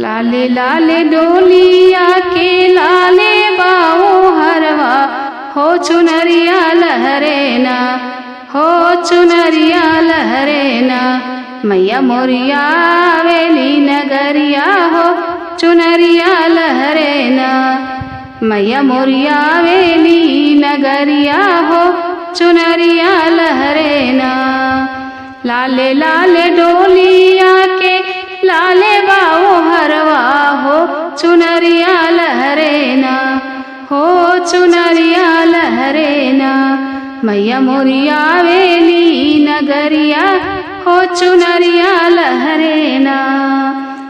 लाले लाले डोलिया के लाले बाओ हरवा हो चुनरिया लहरेना, हो चुनरिया लहरेना। मैया मोरिया वेली नगरिया हो चुनरिया लहरेना, मैया मोरिया वेली नगरिया हो चुनरिया लहरेना। लाले लाले डोलिया के लाले बाओ हरवा हो चुनरिया लहरेना, हो चुनरिया लहरेना। मैया मोरिया वेली नगरिया हो चुनरिया लहरेना,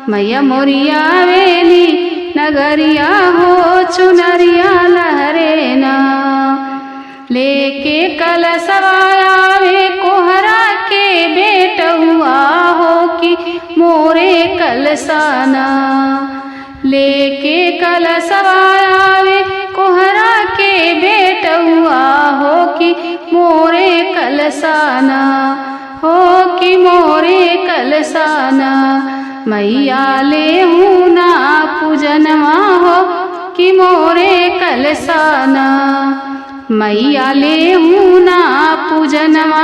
मैया मोरिया वेली नगरिया हो चुनरिया लहरेना। लेके कलशवा आवे कोहरा के बेटउआ हो कि मोरे कलशाना, लेके कलशवा आवे कोहरा के बेटउआ हो कि मोरे कलशाना, हो कि मोरे कलशाना। मैया ले हूँ ना पूजनवा हो कि मोरे कलशाना, मैया ले हूँ ना पूजनवा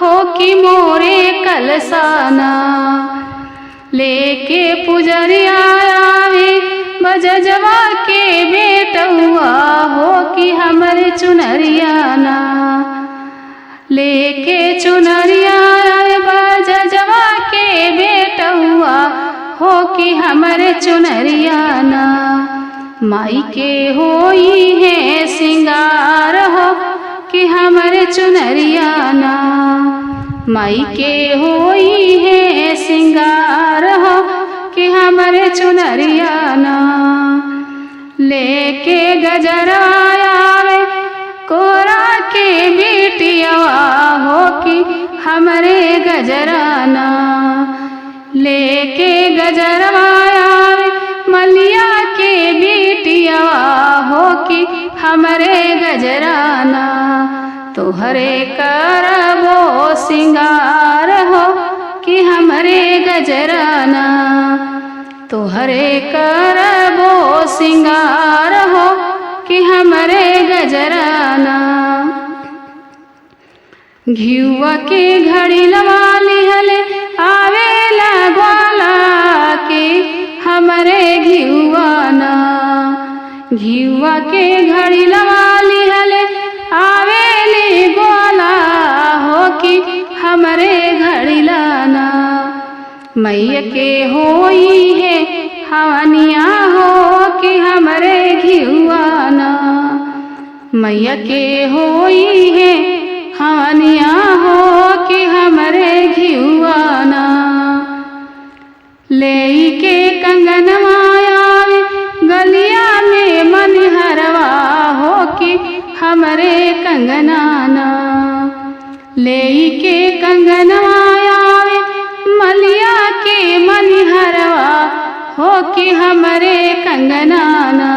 हो कि मोरे कलशाना। लेके पुजरिया आवे बजजवा के बेटउआ हो कि हमरे चुनरियाना, लेके चुनरिया आवे बजजवा के बेटउआ हो कि हमरे चुनरियाना। माई के होई है सिंगार हो कि हमरे चुनरियाना, माई के होई है सिंगार हो कि हमरे चुनरियाना। लेके गजरा आवे कोरा के बेटियावा हो कि हमरे गजराना, लेके गजरवा आवे मलिया के बेटियावा हो कि हमरे गजराना। तोहरे करबो सिंगार हो कि हमरे गजराना, तोहरे करबो सिंगार हो कि हमरे गजराना। घिउवा के घड़ी लवा लिहले आवेला ग्वाला के हमरे घिउवाना, घिउवा के घड़ी लवा लिहले आवेली ग्वाला हो कि हमरे घड़ी लाना। मैया के होई है हवनिया हो कि हमरे घिउवाना, मैया के होई है हवनिया हो कि हमरे घिउवाना। लेके कंगनवा आवे गलिया में मनहरवा हो कि हमरे कंगनाना, लेके कंगनवा आवे मलिया के मनहरवा हो कि हमरे कंगनाना।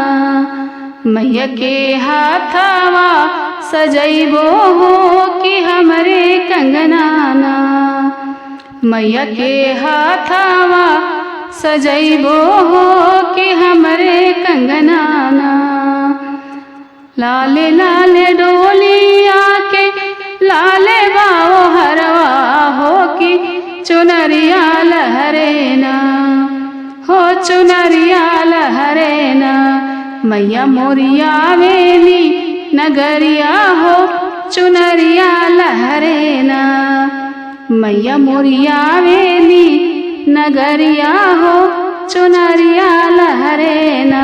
मैया के हाथवा सजैबो हो कि हमरे कंगनाना, मैया के हाथवा सजैबो हो कि हमरे कंगनाना। लाले लाले डोलिया के लाले बाओ हरवा हो कि चुनरिया लहरेना, हो चुनरिया लहरेना। मैया मोरिया वेली नगरिया हो चुनरिया लहरेना, मैया मोरिया वेली नगरिया हो चुनरिया लहरेना।